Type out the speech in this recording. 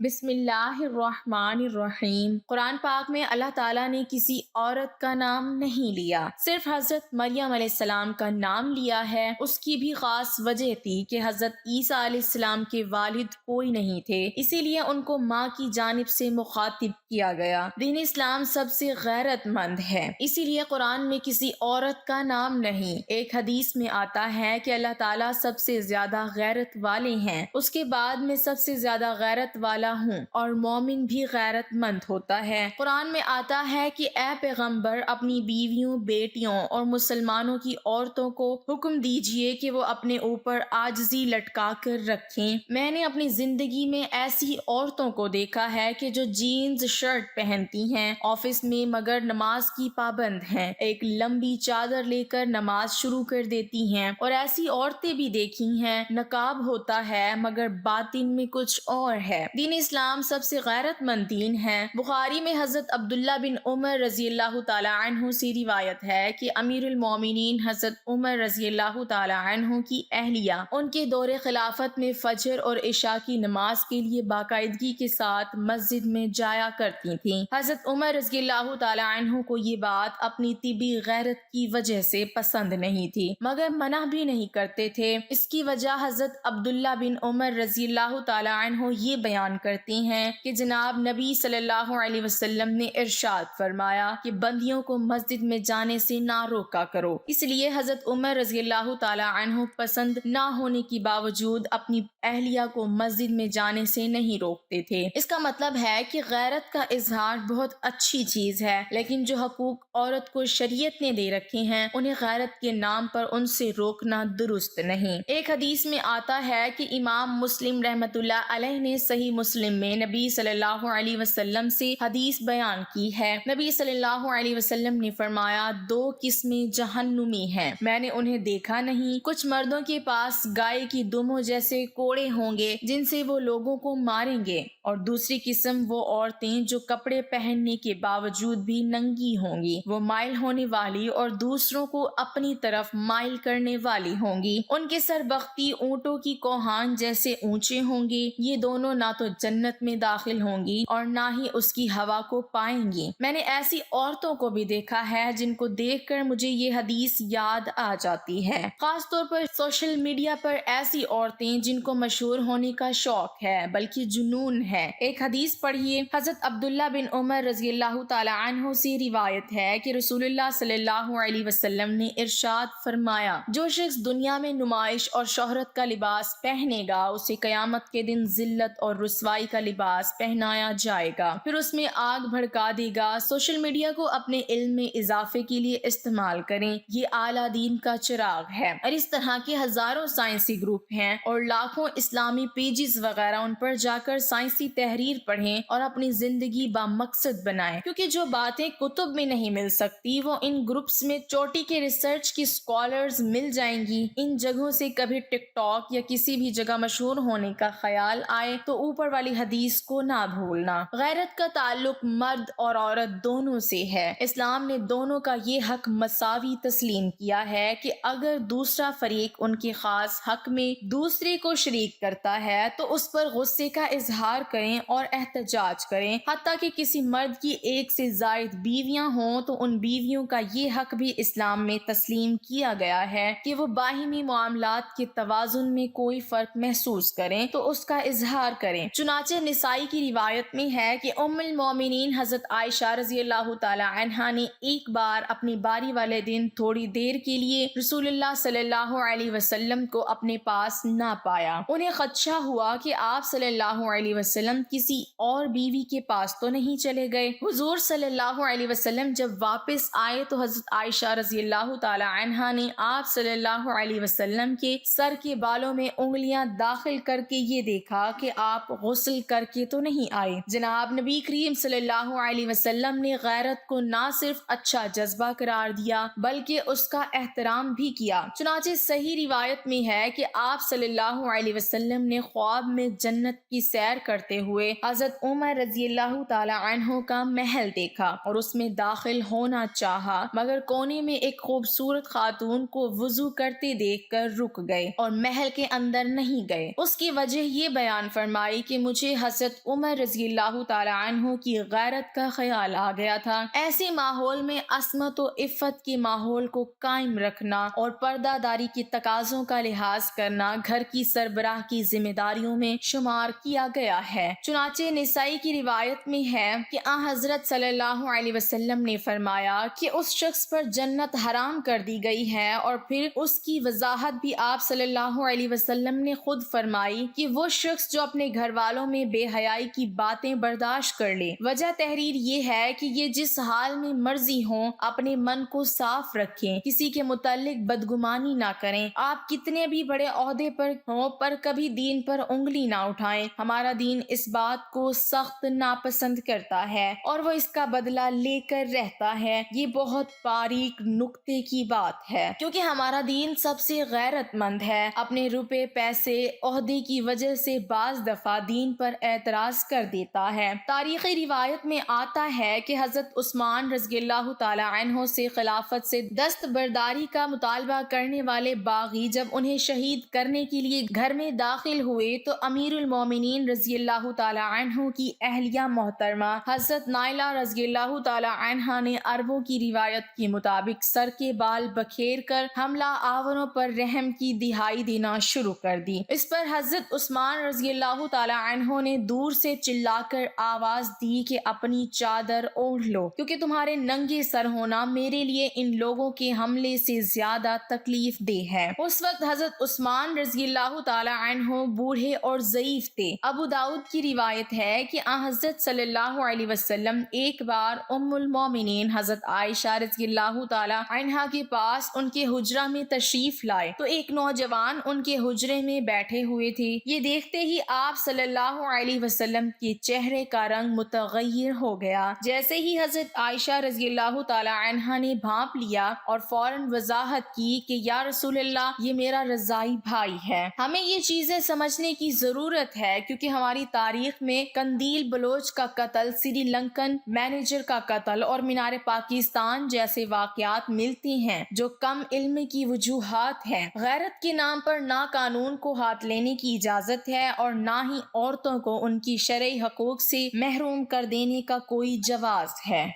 بسم اللہ الرحمن الرحیم۔ قرآن پاک میں اللہ تعالیٰ نے کسی عورت کا نام نہیں لیا، صرف حضرت مریم علیہ السلام کا نام لیا ہے۔ اس کی بھی خاص وجہ تھی کہ حضرت عیسیٰ علیہ السلام کے والد کوئی نہیں تھے، اسی لیے ان کو ماں کی جانب سے مخاطب کیا گیا۔ دین اسلام سب سے غیرت مند ہے، اسی لیے قرآن میں کسی عورت کا نام نہیں۔ ایک حدیث میں آتا ہے کہ اللہ تعالیٰ سب سے زیادہ غیرت والے ہیں، اس کے بعد میں سب سے زیادہ غیرت والا ہوں، اور مومن بھی غیرت مند ہوتا ہے۔ قرآن میں آتا ہے کہ اے پیغمبر، اپنی بیویوں، بیٹیوں اور مسلمانوں کی عورتوں کو حکم دیجئے کہ وہ اپنے اوپر عاجزی لٹکا کر رکھیں۔ میں نے اپنی زندگی میں ایسی عورتوں کو دیکھا ہے کہ جو جینز شرٹ پہنتی ہیں آفس میں، مگر نماز کی پابند ہیں، ایک لمبی چادر لے کر نماز شروع کر دیتی ہیں، اور ایسی عورتیں بھی دیکھی ہیں نقاب ہوتا ہے مگر باطن میں کچھ اور ہے۔ دین اسلام سب سے غیرت مند دین ہے۔ بخاری میں حضرت عبداللہ بن عمر رضی اللہ تعالی عنہ سے روایت ہے کہ امیر المومنین حضرت عمر رضی اللہ تعالی عنہ کی اہلیہ ان کے دور خلافت میں فجر اور عشاء کی نماز کے لیے باقاعدگی کے ساتھ مسجد میں جایا کرتی تھیں۔ حضرت عمر رضی اللہ تعالی عنہ کو یہ بات اپنی طبی غیرت کی وجہ سے پسند نہیں تھی، مگر منع بھی نہیں کرتے تھے۔ اس کی وجہ حضرت عبداللہ بن عمر رضی اللہ تعالی عنہ یہ بیان کرتی ہیں کہ جناب نبی صلی اللہ علیہ وسلم نے ارشاد فرمایا کہ بندیوں کو مسجد میں جانے سے نہ روکا کرو، اس لیے حضرت عمر رضی اللہ تعالی عنہ پسند نہ ہونے کی باوجود اپنی اہلیہ کو مسجد میں جانے سے نہیں روکتے تھے۔ اس کا مطلب ہے کہ غیرت کا اظہار بہت اچھی چیز ہے، لیکن جو حقوق عورت کو شریعت نے دے رکھے ہیں انہیں غیرت کے نام پر ان سے روکنا درست نہیں۔ ایک حدیث میں آتا ہے کہ امام مسلم رحمۃ اللہ علیہ نے صحیح مسلم میں نبی صلی اللہ علیہ وسلم سے حدیث بیان کی ہے۔ نبی صلی اللہ علیہ وسلم نے فرمایا، دو قسمیں جہنمی ہیں، میں نے انہیں دیکھا نہیں۔ کچھ مردوں کے پاس گائے کی دموں جیسے کوڑے ہوں گے جن سے وہ لوگوں کو ماریں گے، اور دوسری قسم وہ عورتیں جو کپڑے پہننے کے باوجود بھی ننگی ہوں گی، وہ مائل ہونے والی اور دوسروں کو اپنی طرف مائل کرنے والی ہوں گی۔ ان کے سر بختی اونٹوں کی کوہان جیسے اونچے ہوں گے، یہ دونوں نہ تو جنت میں داخل ہوں گی اور نہ ہی اس کی ہوا کو پائیں گی۔ میں نے ایسی عورتوں کو بھی دیکھا ہے جن کو دیکھ کر مجھے یہ حدیث یاد آ جاتی ہے، خاص طور پر سوشل میڈیا پر ایسی عورتیں جن کو مشہور ہونے کا شوق ہے بلکہ جنون ہے۔ ایک حدیث پڑھیے، حضرت عبداللہ بن عمر رضی اللہ تعالی عنہ سے روایت ہے کہ رسول اللہ صلی اللہ علیہ وسلم نے ارشاد فرمایا، جو شخص دنیا میں نمائش اور شہرت کا لباس پہنے گا اسے قیامت کے دن ذلت اور رسوائی کا لباس پہنایا جائے گا، پھر اس میں آگ بھڑکا دے گا۔ سوشل میڈیا کو اپنے علم میں اضافے کے لیے استعمال کریں، یہ اعلیٰ دین کا چراغ ہے۔ اور اس طرح کے ہزاروں سائنسی گروپ ہیں اور لاکھوں اسلامی پیجز وغیرہ، ان پر جا کر سائنسی تحریر پڑھیں اور اپنی زندگی بامقصد بنائیں، کیونکہ جو باتیں کتب میں نہیں مل سکتی وہ ان گروپس میں چوٹی کے ریسرچ کی اسکالرز مل جائیں گی۔ ان جگہوں سے کبھی ٹک ٹاک یا کسی بھی جگہ مشہور ہونے کا خیال آئے تو اوپر والی حدیث کو نہ بھولنا۔ غیرت کا تعلق مرد اور عورت دونوں سے ہے۔ اسلام نے دونوں کا یہ حق مساوی تسلیم کیا ہے کہ اگر دوسرا فریق ان کے خاص حق میں دوسرے کو شریک کرتا ہے تو اس پر غصے کا اظہار کریں اور احتجاج کریں۔ حتیٰ کہ کسی مرد کی ایک سے زائد بیویاں ہوں تو ان بیویوں کا یہ حق بھی اسلام میں تسلیم کیا گیا ہے کہ وہ باہمی معاملات کے توازن میں کوئی فرق محسوس کریں تو اس کا اظہار کریں۔ چنانچہ نسائی کی روایت میں ہے کہ ام المومنین حضرت عائشہ رضی اللہ تعالی عنہا نے ایک بار اپنی باری والے دن تھوڑی دیر کے لیے رسول اللہ صلی اللہ علیہ وسلم کو اپنے پاس نہ پایا۔ انہیں خدشہ ہوا کہ آپ صلی اللہ علیہ وسلم کسی اور بیوی کے پاس تو نہیں چلے گئے۔ حضور صلی اللہ علیہ وسلم جب واپس آئے تو حضرت عائشہ رضی اللہ تعالی عنہا نے آپ صلی اللہ علیہ وسلم کے سر کے بالوں میں انگلیاں داخل کر کے یہ دیکھا کہ آپ غسل کر کے تو نہیں آئے۔ جناب نبی کریم صلی اللہ علیہ وسلم نے غیرت کو نہ صرف اچھا جذبہ قرار دیا بلکہ اس کا احترام بھی کیا۔ چنانچہ صحیح روایت میں ہے کہ آپ صلی اللہ علیہ وسلم نے خواب میں جنت کی سیر کرتے ہوئے حضرت عمر رضی اللہ تعالی عنہ کا محل دیکھا اور اس میں داخل ہونا چاہا، مگر کونے میں ایک خوبصورت خاتون کو وضو کرتے دیکھ کر رک گئے اور محل کے اندر نہیں گئے۔ اس کی وجہ یہ بیان فرمائی کہ مجھے حضرت عمر رضی اللہ تعالی عنہ کی غیرت کا خیال آ گیا تھا۔ ایسے ماحول میں عصمت و عفت کے ماحول کو قائم رکھنا اور پردہ داری کے تقاضوں کا لحاظ کرنا گھر کی سربراہ کی ذمہ داریوں میں شمار کیا گیا ہے۔ چنانچہ نسائی کی روایت میں ہے کہ حضرت صلی اللہ علیہ وسلم نے فرمایا کہ اس شخص پر جنت حرام کر دی گئی ہے، اور پھر اس کی وضاحت بھی آپ صلی اللہ علیہ وسلم نے خود فرمائی کہ وہ شخص جو اپنے گھر والوں میں بے حیائی کی باتیں برداشت کر لے۔ وجہ تحریر یہ ہے کہ یہ جس حال میں مرضی ہوں اپنے من کو صاف رکھیں، کسی کے متعلق بدگمانی نہ کریں، آپ کتنے بھی بڑے عہدے پر ہوں پر کبھی دین پر انگلی نہ اٹھائیں۔ ہمارا دین اس بات کو سخت ناپسند کرتا ہے اور وہ اس کا بدلہ لے کر رہتا ہے۔ یہ بہت باریک نکتے کی بات ہے، کیونکہ ہمارا دین سب سے غیرت مند ہے۔ اپنے روپے، پیسے، عہدے کی وجہ سے بعض دفعہ دین پر اعتراض کر دیتا ہے۔ تاریخی روایت میں آتا ہے کہ حضرت عثمان رضی اللہ تعالی عنہ سے خلافت سے دستبرداری کا مطالبہ کرنے والے باغی جب انہیں شہید کرنے کے لیے گھر میں داخل ہوئے تو امیر المومنین رضی اللہ تعالی عنہ کی اہلیہ محترمہ حضرت نائلہ رضی اللہ تعالی عنہا نے عربوں کی روایت کے مطابق سر کے بال بکھیر کر حملہ آوروں پر رحم کی دہائی دینا شروع کر دی۔ اس پر حضرت عثمان رضی اللہ تعالی عنہ نے دور سے چلا کر آواز دی کہ اپنی چادر اوڑھ لو، کیونکہ تمہارے ننگے سر ہونا میرے لیے ان لوگوں کے حملے سے زیادہ تکلیف دہ ہے۔ اس وقت حضرت عثمان رضی اللہ تعالی عنہ بوڑھے اور ضعیف تھے۔ ابو داؤد کی روایت ہے کہ حضرت صلی اللہ علیہ وسلم ایک بار ام المومنین حضرت عائشہ رضی اللہ تعالی عنہا کے پاس ان کے حجرہ میں تشریف لائے تو ایک نوجوان ان کے حجرے میں بیٹھے ہوئے تھے۔ یہ دیکھتے ہی آپ صلی اللہ علیہ وسلم کے چہرے کا رنگ متغیر ہو گیا۔ جیسے ہی حضرت عائشہ رضی اللہ تعالی عنہا نے بھانپ لیا اور فوراً وضاحت کی کہ یا رسول اللہ، یہ میرا رضائی بھائی ہے۔ ہمیں یہ چیزیں سمجھنے کی ضرورت ہے کیونکہ ہماری تاریخ میں قندیل بلوچ کا قتل، سری لنکن مینیجر کا قتل اور مینار پاکستان جیسے واقعات ملتے ہیں جو کم علم کی وجوہات ہیں۔ غیرت کے نام پر نہ قانون کو ہاتھ لینے کی اجازت ہے اور نہ ہی عورتوں کو ان کی شرعی حقوق سے محروم کر دینے کا کوئی جواز ہے۔